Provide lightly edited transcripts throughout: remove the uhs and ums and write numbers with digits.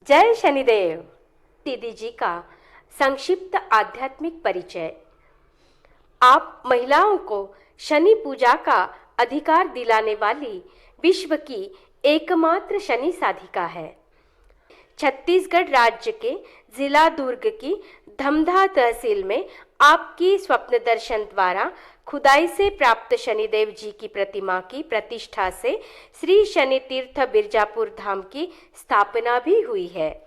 जय शनिदेव। दीदी जी का संक्षिप्त आध्यात्मिक परिचय। आप महिलाओं को शनि पूजा का अधिकार दिलाने वाली विश्व की एकमात्र शनि साधिका है। छत्तीसगढ़ राज्य के जिला दुर्ग की धमधा तहसील में आपकी स्वप्न दर्शन द्वारा खुदाई से प्राप्त शनिदेव जी की प्रतिमा की प्रतिष्ठा से श्री शनि तीर्थ बिरजापुर धाम की स्थापना भी हुई है।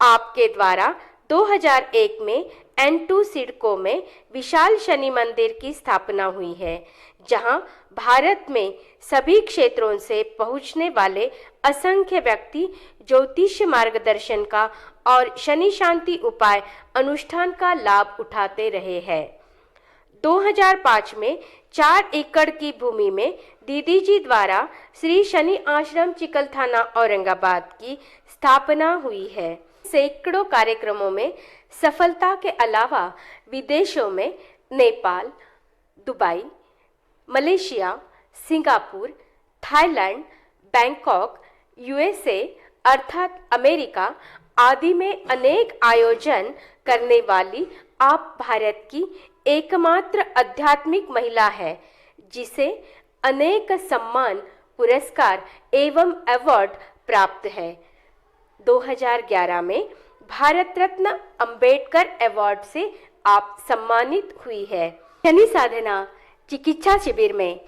आपके द्वारा 2001 में N2 सिडको में विशाल शनि मंदिर की स्थापना हुई है, जहां भारत में सभी क्षेत्रों से पहुंचने वाले असंख्य व्यक्ति ज्योतिष मार्गदर्शन का और शनि शांति उपाय अनुष्ठान का लाभ उठाते रहे हैं। 2005 में 4 एकड़ की भूमि में दीदी जी द्वारा श्री शनि आश्रम चिकलथाना औरंगाबाद की स्थापना हुई है। सैकड़ों कार्यक्रमों में सफलता के अलावा विदेशों में Nepal, Dubai, Malaysia, Singapore, Thailand, Bangkok, USA अर्थात अमेरिका आदि में अनेक आयोजन करने वाली आप भारत की एकमात्र आध्यात्मिक महिला है, जिसे अनेक सम्मान, पुरस्कार एवं अवार्ड प्राप्त है। 2011 में भारत रत्न अंबेडकर अवार्ड से आप सम्मानित हुई है। शनि साधना चिकित्सा शिविर में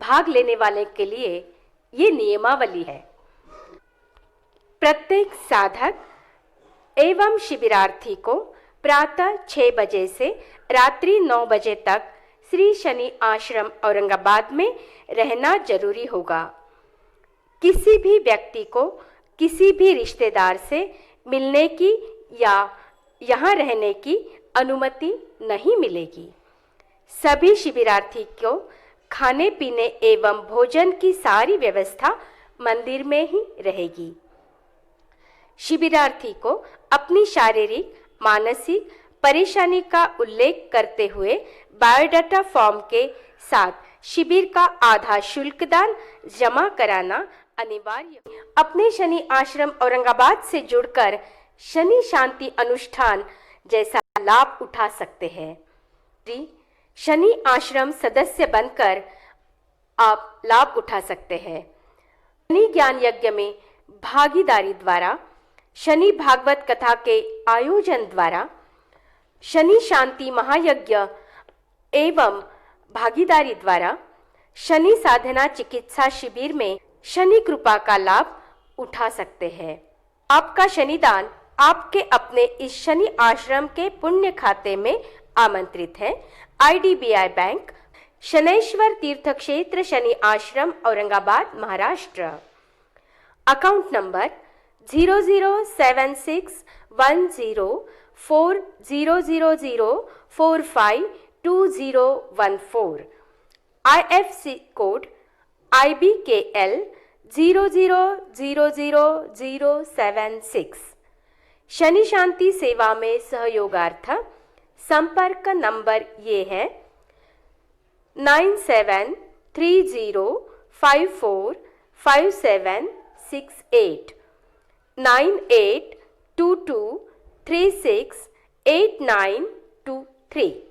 भाग लेने वाले के लिए ये नियमावली है। प्रत्येक साधक एवं शिविरार्थी को प्रातः 6 बजे से रात्रि 9 बजे तक श्री शनि आश्रम औरंगाबाद में रहना जरूरी होगा। किसी भी व्यक्ति को किसी भी रिश्तेदार से मिलने की या यहाँ रहने की अनुमति नहीं मिलेगी। सभी शिविरार्थी को खाने पीने एवं भोजन की सारी व्यवस्था मंदिर में ही रहेगी। शिविरार्थी को अपनी शारीरिक, मानसिक परेशानी का उल्लेख करते हुए बायोडाटा फॉर्म के साथ शिविर का आधा शुल्क दान जमा कराना अनिवार्य। अपने शनि आश्रम औरंगाबाद से जुड़कर शनि शांति अनुष्ठान जैसा लाभ उठा सकते हैं। शनि आश्रम सदस्य बनकर आप लाभ उठा सकते हैं। शनि ज्ञान यज्ञ में भागीदारी द्वारा, शनि भागवत कथा के आयोजन द्वारा, शनि शांति महायज्ञ एवं भागीदारी द्वारा, शनि साधना चिकित्सा शिविर में शनि कृपा का लाभ उठा सकते हैं। आपका शनिदान आपके अपने इस शनि आश्रम के पुण्य खाते में आमंत्रित है। IDBI बैंक, शनैश्वर तीर्थ क्षेत्र Shani Ashram Aurangabad Maharashtra. Account number 0076100400452014। IFSC code IBKL 0000076। शनि शांति सेवा में सहयोगार्थ संपर्क नंबर ये है 9730545768 9822368923।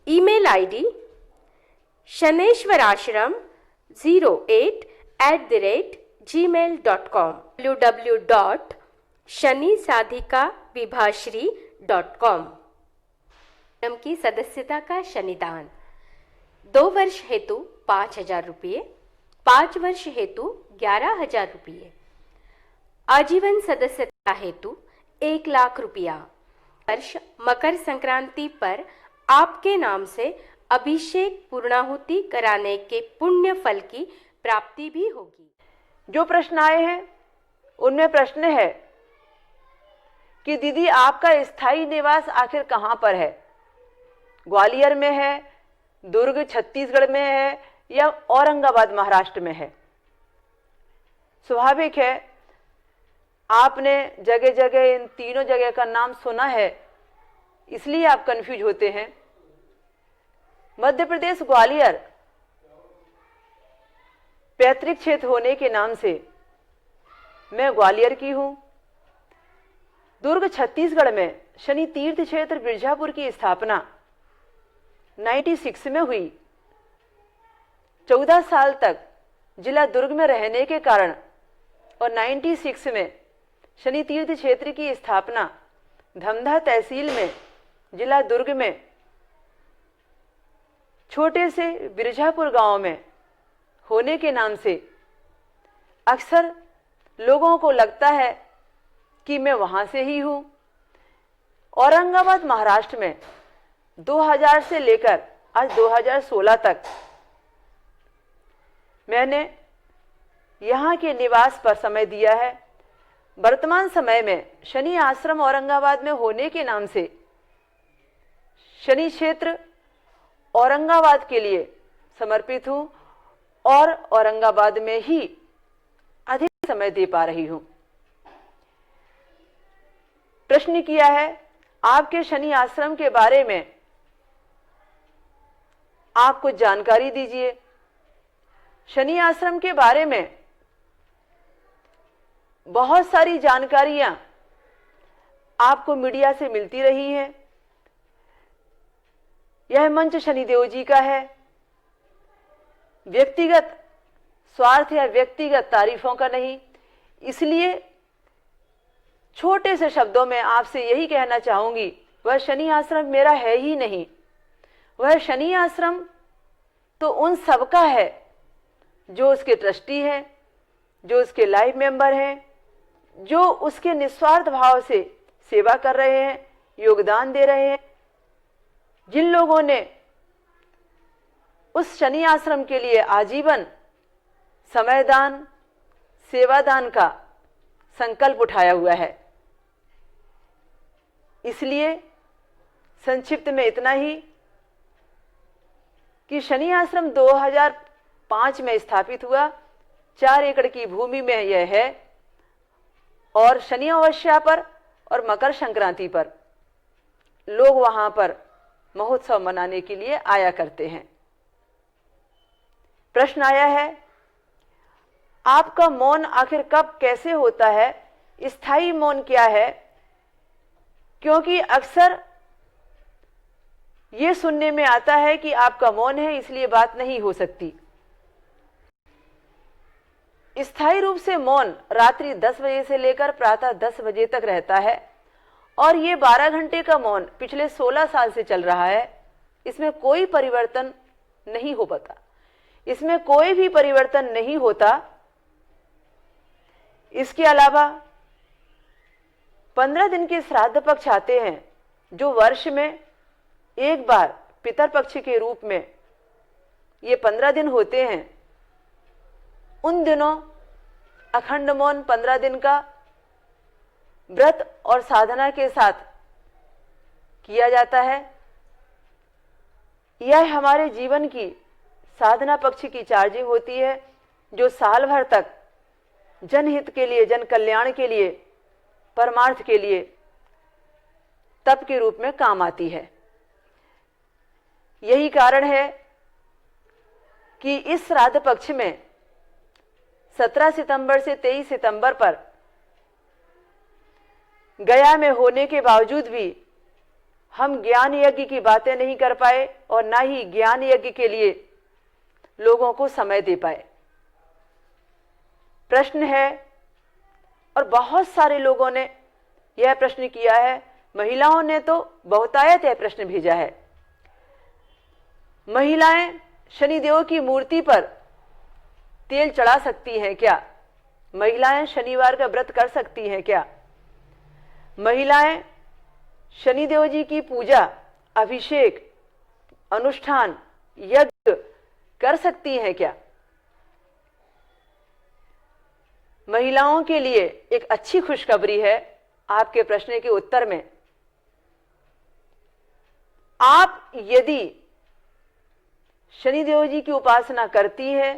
Email ID shaneswarashram08@gmail.com www.shanisadhikavibhashri.com। की सदस्यता का शनिदान 2 वर्ष हेतु 5,000 रुपये, 5 वर्ष हेतु 11,000 रुपये, आजीवन सदस्यता हेतु 1,00,000 रुपया। वर्ष मकर संक्रांति पर आपके नाम से अभिषेक पूर्णाहुति कराने के पुण्य फल की प्राप्ति भी होगी। जो प्रश्न आए हैं उनमें प्रश्न है कि दीदी आपका स्थायी निवास आखिर कहाँ पर है? ग्वालियर में है, दुर्ग छत्तीसगढ़ में है या औरंगाबाद महाराष्ट्र में है? स्वाभाविक है, आपने जगह जगह इन तीनों जगह का नाम सुना है, इसलिए आप कंफ्यूज होते हैं। मध्य प्रदेश ग्वालियर पैतृक क्षेत्र होने के नाम से मैं ग्वालियर की हूं। दुर्ग छत्तीसगढ़ में शनि तीर्थ क्षेत्र बिरजापुर की स्थापना 96 में हुई। 14 साल तक जिला दुर्ग में रहने के कारण और 96 में शनि तीर्थ क्षेत्र की स्थापना धमधा तहसील में जिला दुर्ग में छोटे से बिरजापुर गांव में होने के नाम से अक्सर लोगों को लगता है कि मैं वहां से ही हूं। औरंगाबाद महाराष्ट्र में 2000 से लेकर आज 2016 तक मैंने यहाँ के निवास पर समय दिया है। वर्तमान समय में शनि आश्रम औरंगाबाद में होने के नाम से शनि क्षेत्र औरंगाबाद के लिए समर्पित हूँ और औरंगाबाद में ही अधिक समय दे पा रही हूँ। प्रश्न किया है आपके शनि आश्रम के बारे में आप कुछ जानकारी दीजिए। शनि आश्रम के बारे में बहुत सारी जानकारियां आपको मीडिया से मिलती रही हैं। यह मंच शनिदेव जी का है। व्यक्तिगत स्वार्थ या व्यक्तिगत तारीफों का नहीं, इसलिए छोटे से शब्दों में आपसे यही कहना चाहूंगी, वह शनि आश्रम मेरा है ही नहीं। वह शनि आश्रम तो उन सबका है जो उसके ट्रस्टी हैं, जो उसके लाइव मेंबर हैं, जो उसके निस्वार्थ भाव से सेवा कर रहे हैं, योगदान दे रहे हैं। जिन लोगों ने उस शनि आश्रम के लिए आजीवन समयदान, सेवादान का संकल्प उठाया हुआ है। इसलिए संक्षिप्त में इतना ही कि शनि आश्रम 2005 में स्थापित हुआ। 4 एकड़ की भूमि में यह है और शनि अमावस्या पर और मकर संक्रांति पर लोग वहां पर महोत्सव मनाने के लिए आया करते हैं। प्रश्न आया है आपका मौन आखिर कब कैसे होता है, स्थायी मौन क्या है? क्योंकि अक्सर यह सुनने में आता है कि आपका मौन है इसलिए बात नहीं हो सकती। स्थायी रूप से मौन रात्रि 10 बजे से लेकर प्रातः 10 बजे तक रहता है और ये 12 घंटे का मौन पिछले 16 साल से चल रहा है। इसमें कोई परिवर्तन नहीं हो पाता, इसमें कोई भी परिवर्तन नहीं होता। इसके अलावा 15 दिन के श्राद्ध पक्ष आते हैं जो वर्ष में एक बार पितर पक्ष के रूप में ये 15 दिन होते हैं। उन दिनों अखंड मौन 15 दिन का व्रत और साधना के साथ किया जाता है। यह हमारे जीवन की साधना पक्ष की चार्जिंग होती है जो साल भर तक जनहित के लिए, जन कल्याण के लिए, परमार्थ के लिए तप के रूप में काम आती है। यही कारण है कि इस श्राद्ध पक्ष में 17 सितंबर से 23 सितंबर पर गया में होने के बावजूद भी हम ज्ञान यज्ञ की बातें नहीं कर पाए और ना ही ज्ञान यज्ञ के लिए लोगों को समय दे पाए। प्रश्न है और बहुत सारे लोगों ने यह प्रश्न किया है, महिलाओं ने तो बहुतायत यह प्रश्न भेजा है। महिलाएं शनिदेव की मूर्ति पर तेल चढ़ा सकती हैं क्या? महिलाएं शनिवार का व्रत कर सकती हैं क्या? महिलाएं शनिदेव जी की पूजा, अभिषेक, अनुष्ठान, यज्ञ कर सकती हैं क्या? महिलाओं के लिए एक अच्छी खुशखबरी है आपके प्रश्न के उत्तर में। आप यदि शनिदेव जी की उपासना करती हैं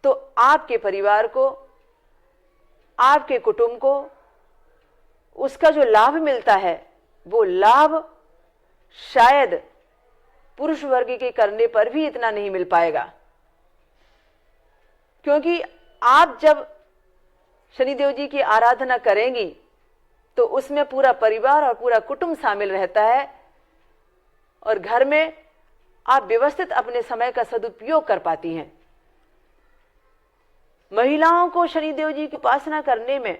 तो आपके परिवार को, आपके कुटुंब को उसका जो लाभ मिलता है वो लाभ शायद पुरुष वर्ग के करने पर भी इतना नहीं मिल पाएगा। क्योंकि आप जब शनिदेव जी की आराधना करेंगी तो उसमें पूरा परिवार और पूरा कुटुंब शामिल रहता है और घर में आप व्यवस्थित अपने समय का सदुपयोग कर पाती हैं। महिलाओं को शनिदेव जी की उपासना करने में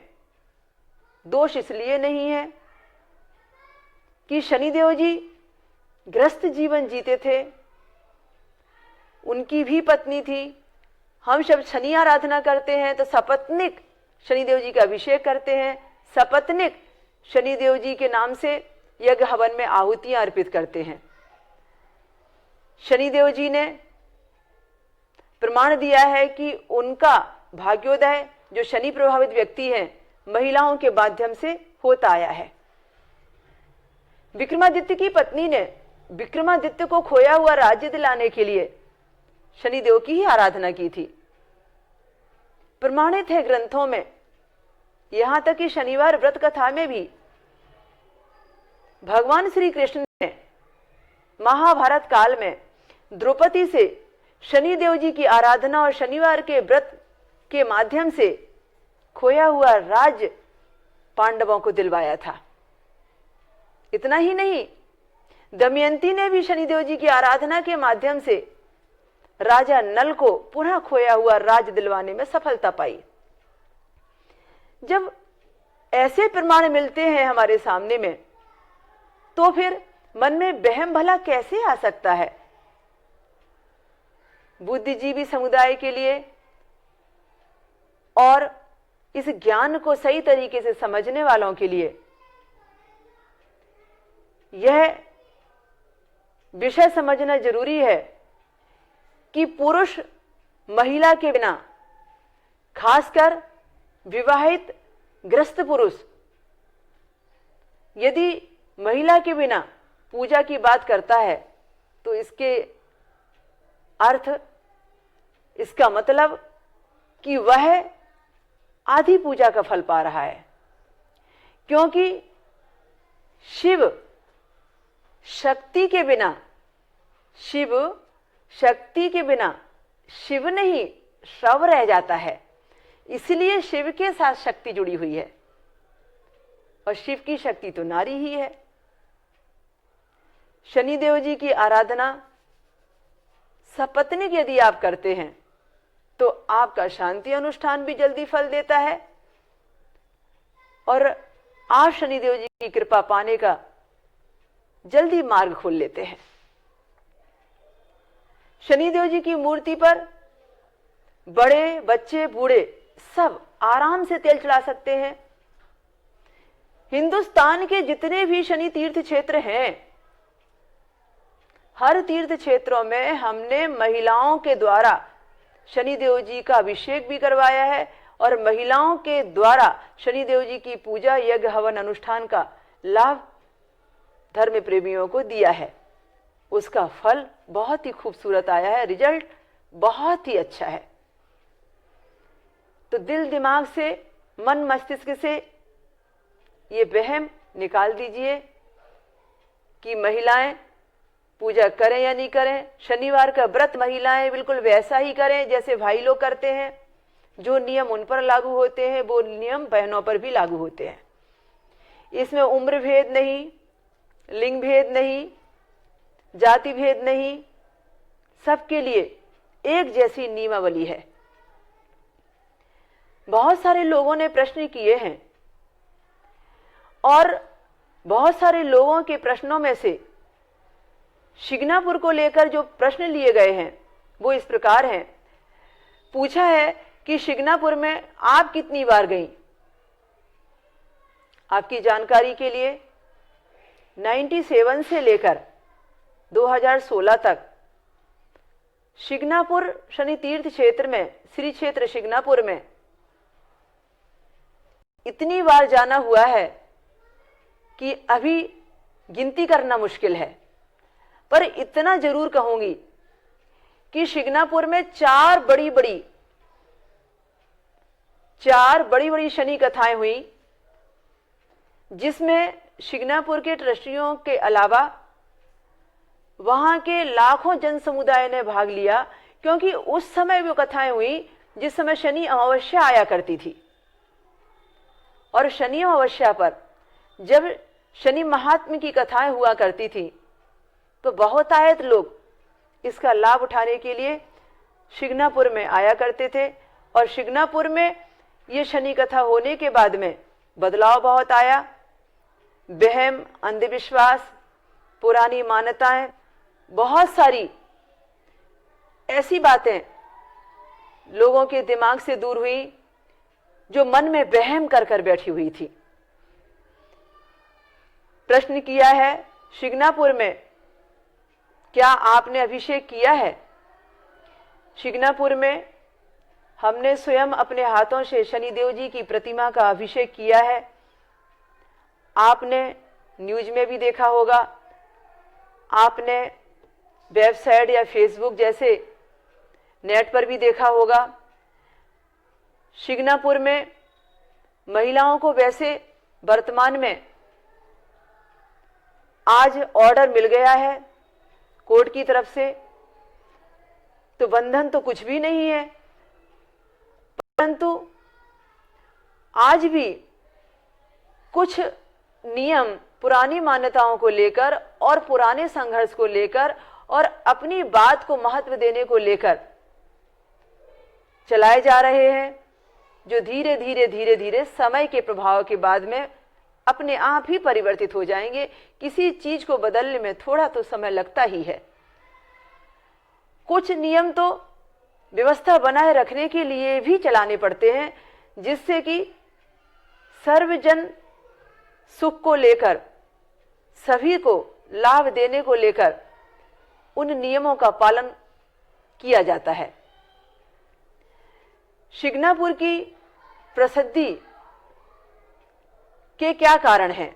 दोष इसलिए नहीं है कि शनिदेव जी गृहस्थ जीवन जीते थे, उनकी भी पत्नी थी। हम जब शनि आराधना करते हैं तो सपत्निक शनिदेव जी का अभिषेक करते हैं, सपत्निक शनिदेव जी के नाम से यज्ञ हवन में आहुतियां अर्पित करते हैं। शनिदेव जी ने प्रमाण दिया है कि उनका भाग्योदय जो शनि प्रभावित व्यक्ति हैं महिलाओं के माध्यम से होता आया है। विक्रमादित्य की पत्नी ने विक्रमादित्य को खोया हुआ राज्य दिलाने के लिए शनिदेव की ही आराधना की थी। प्रमाणित है ग्रंथों में, यहां तक कि शनिवार व्रत कथा में भी भगवान श्री कृष्ण ने महाभारत काल में द्रौपदी से शनिदेव जी की आराधना और शनिवार के व्रत के माध्यम से खोया हुआ राज्य पांडवों को दिलवाया था। इतना ही नहीं, दमयंती ने भी शनिदेव जी की आराधना के माध्यम से राजा नल को पुनः खोया हुआ राज्य दिलवाने में सफलता पाई। जब ऐसे प्रमाण मिलते हैं हमारे सामने में तो फिर मन में वहम भला कैसे आ सकता है। बुद्धिजीवी समुदाय के लिए और इस ज्ञान को सही तरीके से समझने वालों के लिए यह विषय समझना जरूरी है कि पुरुष महिला के बिना, खासकर विवाहित गृहस्थ पुरुष यदि महिला के बिना पूजा की बात करता है तो इसके अर्थ, इसका मतलब कि वह आधी पूजा का फल पा रहा है। क्योंकि शिव शक्ति के बिना, शिव शक्ति के बिना शिव नहीं शव रह जाता है। इसलिए शिव के साथ शक्ति जुड़ी हुई है और शिव की शक्ति तो नारी ही है। शनिदेव जी की आराधना सपत्नीक यदि आप करते हैं तो आपका शांति अनुष्ठान भी जल्दी फल देता है और आप शनिदेव जी की कृपा पाने का जल्दी मार्ग खोल लेते हैं। शनिदेव जी की मूर्ति पर बड़े बच्चे बूढ़े सब आराम से तेल चढ़ा सकते हैं। हिंदुस्तान के जितने भी शनि तीर्थ क्षेत्र हैं, हर तीर्थ क्षेत्रों में हमने महिलाओं के द्वारा शनिदेव जी का अभिषेक भी करवाया है और महिलाओं के द्वारा शनिदेव जी की पूजा, यज्ञ, हवन, अनुष्ठान का लाभ धर्म प्रेमियों को दिया है। उसका फल बहुत ही खूबसूरत आया है, रिजल्ट बहुत ही अच्छा है। तो दिल दिमाग से, मन मस्तिष्क से ये वहम निकाल दीजिए कि महिलाएं पूजा करें या नहीं करें। शनिवार का व्रत महिलाएं बिल्कुल वैसा ही करें जैसे भाई लोग करते हैं। जो नियम उन पर लागू होते हैं वो नियम बहनों पर भी लागू होते हैं। इसमें उम्र भेद नहीं, लिंग भेद नहीं, जाति भेद नहीं, सबके लिए एक जैसी नियमावली है। बहुत सारे लोगों ने प्रश्न किए हैं और बहुत सारे लोगों के प्रश्नों में से शिग्नापुर को लेकर जो प्रश्न लिए गए हैं वो इस प्रकार हैं। पूछा है कि शिग्नापुर में आप कितनी बार गई। आपकी जानकारी के लिए 97 से लेकर 2016 तक शिग्नापुर शनि तीर्थ क्षेत्र में, श्री क्षेत्र शिग्नापुर में इतनी बार जाना हुआ है कि अभी गिनती करना मुश्किल है। पर इतना जरूर कहूंगी कि शिग्नापुर में चार बड़ी बड़ी शनि कथाएं हुई, जिसमें शिग्नापुर के ट्रस्टियों के अलावा वहां के लाखों जन समुदाय ने भाग लिया। क्योंकि उस समय वो कथाएं हुई जिस समय शनि अमावस्या आया करती थी। और शनि अमावस्या पर जब शनि महात्म्य की कथाएं हुआ करती थी तो बहुतायत लोग इसका लाभ उठाने के लिए शिग्नापुर में आया करते थे। और शिग्नापुर में ये शनि कथा होने के बाद में बदलाव बहुत आया। वहम, अंधविश्वास, पुरानी मान्यताएं, बहुत सारी ऐसी बातें लोगों के दिमाग से दूर हुई जो मन में वहम कर कर बैठी हुई थी। प्रश्न किया है शिग्नापुर में, क्या आपने अभिषेक किया है? शिग्नापुर में हमने स्वयं अपने हाथों से शनिदेव जी की प्रतिमा का अभिषेक किया है। आपने न्यूज में भी देखा होगा, आपने वेबसाइट या फेसबुक जैसे नेट पर भी देखा होगा। शिग्नापुर में महिलाओं को वैसे वर्तमान में आज ऑर्डर मिल गया है कोर्ट की तरफ से, तो बंधन तो कुछ भी नहीं है, परंतु आज भी कुछ नियम पुरानी मान्यताओं को लेकर और पुराने संघर्ष को लेकर और अपनी बात को महत्व देने को लेकर चलाए जा रहे हैं, जो धीरे धीरे धीरे धीरे समय के प्रभाव के बाद में अपने आप ही परिवर्तित हो जाएंगे। किसी चीज को बदलने में थोड़ा तो समय लगता ही है। कुछ नियम तो व्यवस्था बनाए रखने के लिए भी चलाने पड़ते हैं, जिससे कि सर्वजन सुख को लेकर, सभी को लाभ देने को लेकर उन नियमों का पालन किया जाता है। शिग्नापुर की प्रसिद्धि के क्या कारण हैं?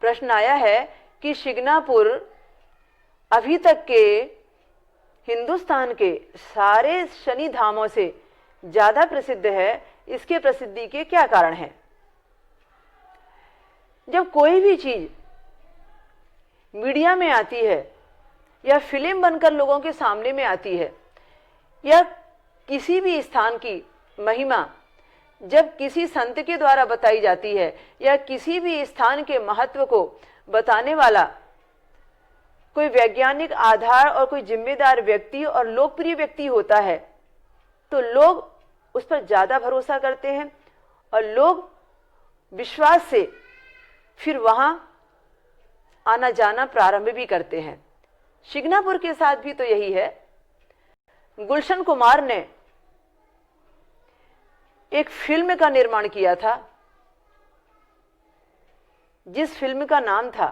प्रश्न आया है कि शिग्नापुर अभी तक के हिंदुस्तान के सारे शनि धामों से ज्यादा प्रसिद्ध है, इसके प्रसिद्धि के क्या कारण हैं? जब कोई भी चीज मीडिया में आती है या फिल्म बनकर लोगों के सामने में आती है, या किसी भी स्थान की महिमा जब किसी संत के द्वारा बताई जाती है, या किसी भी स्थान के महत्व को बताने वाला कोई वैज्ञानिक आधार और कोई जिम्मेदार व्यक्ति और लोकप्रिय व्यक्ति होता है, तो लोग उस पर ज्यादा भरोसा करते हैं और लोग विश्वास से फिर वहां आना जाना प्रारंभ भी करते हैं। शिग्नापुर के साथ भी तो यही है। गुलशन कुमार ने एक फिल्म का निर्माण किया था, जिस फिल्म का नाम था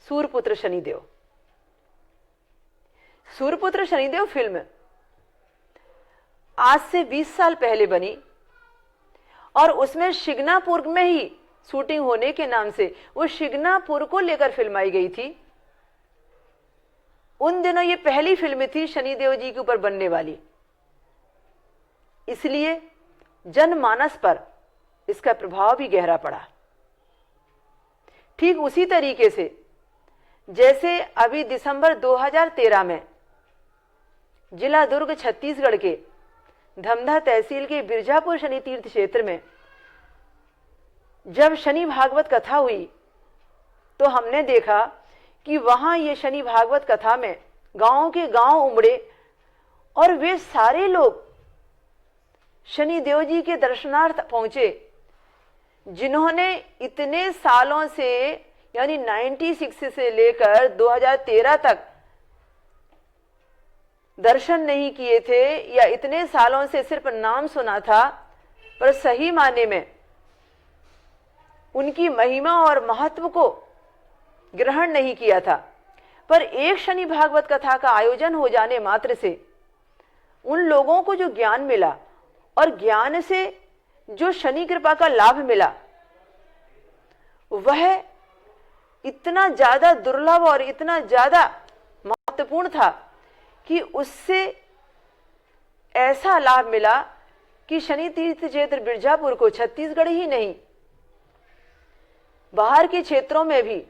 सूर्यपुत्र शनिदेव। सूर्यपुत्र शनिदेव फिल्म आज से 20 साल पहले बनी और उसमें शिग्नापुर में ही शूटिंग होने के नाम से वो शिग्नापुर को लेकर फिल्माई गई थी। उन दिनों ये पहली फिल्म थी शनिदेव जी के ऊपर बनने वाली, इसलिए जनमानस पर इसका प्रभाव भी गहरा पड़ा। ठीक उसी तरीके से जैसे अभी दिसंबर 2013 में जिला दुर्ग छत्तीसगढ़ के धमधा तहसील के बिरजापुर शनि तीर्थ क्षेत्र में जब शनि भागवत कथा हुई, तो हमने देखा कि वहां ये शनि भागवत कथा में गांवों के गांव उमड़े और वे सारे लोग शनि देव जी के दर्शनार्थ पहुंचे, जिन्होंने इतने सालों से यानी 96 से लेकर 2013 तक दर्शन नहीं किए थे, या इतने सालों से सिर्फ नाम सुना था पर सही माने में उनकी महिमा और महत्व को ग्रहण नहीं किया था। पर एक शनि भागवत कथा का आयोजन हो जाने मात्र से उन लोगों को जो ज्ञान मिला और ज्ञान से जो शनि कृपा का लाभ मिला, वह इतना ज्यादा दुर्लभ और इतना ज्यादा महत्वपूर्ण था कि उससे ऐसा लाभ मिला कि शनि तीर्थ क्षेत्र बिरजापुर को छत्तीसगढ़ ही नहीं, बाहर के क्षेत्रों में भी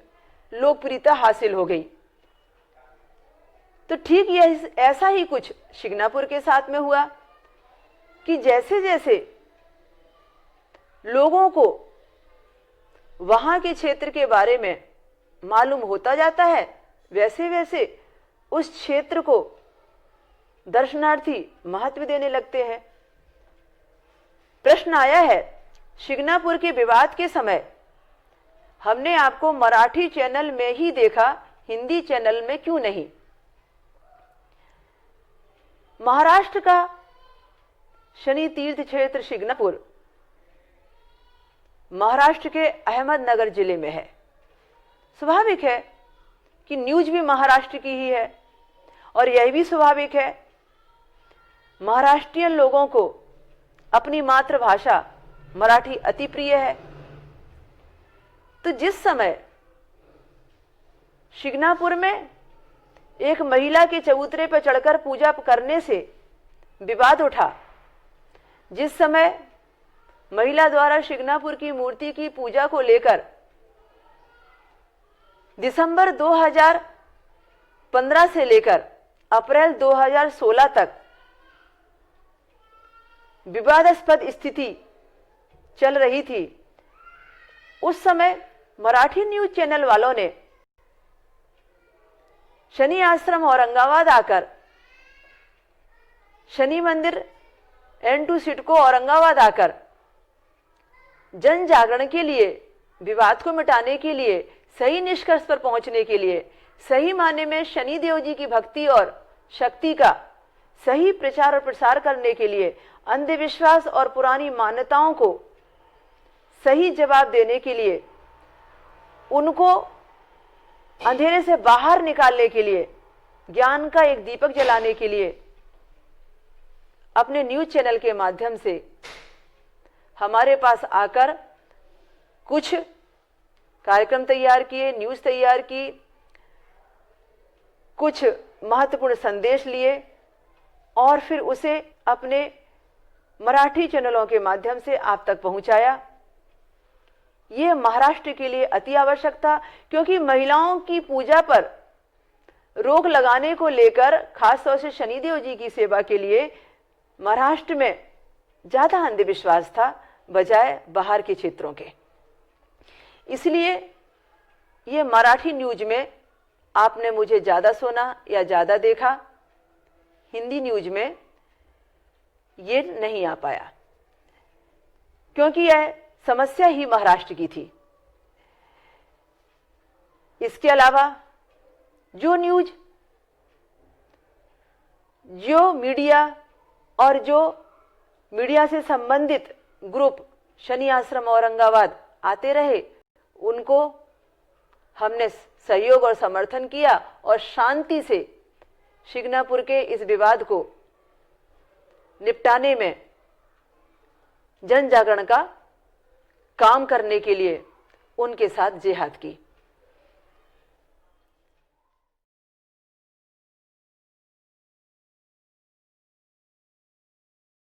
लोकप्रियता हासिल हो गई। तो ठीक यह ऐसा ही कुछ शिग्नापुर के साथ में हुआ कि जैसे जैसे लोगों को वहां के क्षेत्र के बारे में मालूम होता जाता है, वैसे वैसे उस क्षेत्र को दर्शनार्थी महत्व देने लगते हैं। प्रश्न आया है, शिंगणापुर के विवाद के समय हमने आपको मराठी चैनल में ही देखा, हिंदी चैनल में क्यों नहीं? महाराष्ट्र का शनि तीर्थ क्षेत्र शिंगणापुर महाराष्ट्र के अहमदनगर जिले में है। स्वाभाविक है कि न्यूज भी महाराष्ट्र की ही है, और यह भी स्वाभाविक है महाराष्ट्रीयन लोगों को अपनी मातृभाषा मराठी अति प्रिय है। तो जिस समय शिंगणापुर में एक महिला के चबूतरे पर चढ़कर पूजा करने से विवाद उठा, जिस समय महिला द्वारा शिंगणापुर की मूर्ति की पूजा को लेकर दिसंबर 2015 से लेकर अप्रैल 2016 तक विवादास्पद स्थिति चल रही थी, उस समय मराठी न्यूज चैनल वालों ने शनि आश्रम औरंगाबाद आकर शनि मंदिर N2 सिडको औरंगाबाद आकर जन जागरण के लिए, विवाद को मिटाने के लिए, सही निष्कर्ष पर पहुंचने के लिए, सही मायने में शनि देव जी की भक्ति और शक्ति का सही प्रचार और प्रसार करने के लिए, अंधविश्वास और पुरानी मान्यताओं को सही जवाब देने के लिए, उनको अंधेरे से बाहर निकालने के लिए, ज्ञान का एक दीपक जलाने के लिए अपने न्यूज चैनल के माध्यम से हमारे पास आकर कुछ कार्यक्रम तैयार किए, न्यूज तैयार की, कुछ महत्वपूर्ण संदेश लिए और फिर उसे अपने मराठी चैनलों के माध्यम से आप तक पहुंचाया। ये महाराष्ट्र के लिए अति आवश्यक था, क्योंकि महिलाओं की पूजा पर रोक लगाने को लेकर, खासतौर से शनिदेव जी की सेवा के लिए महाराष्ट्र में ज्यादा अंधविश्वास था बजाय बाहर के क्षेत्रों के। इसलिए ये मराठी न्यूज में आपने मुझे ज्यादा सुना या ज्यादा देखा, हिंदी न्यूज में ये नहीं आ पाया, क्योंकि यह समस्या ही महाराष्ट्र की थी। इसके अलावा जो न्यूज, जो मीडिया और जो मीडिया से संबंधित ग्रुप शनि आश्रम औरंगाबाद आते रहे, उनको हमने सहयोग और समर्थन किया और शांति से शिंगणापुर के इस विवाद को निपटाने में जन जागरण का काम करने के लिए उनके साथ जिहाद की।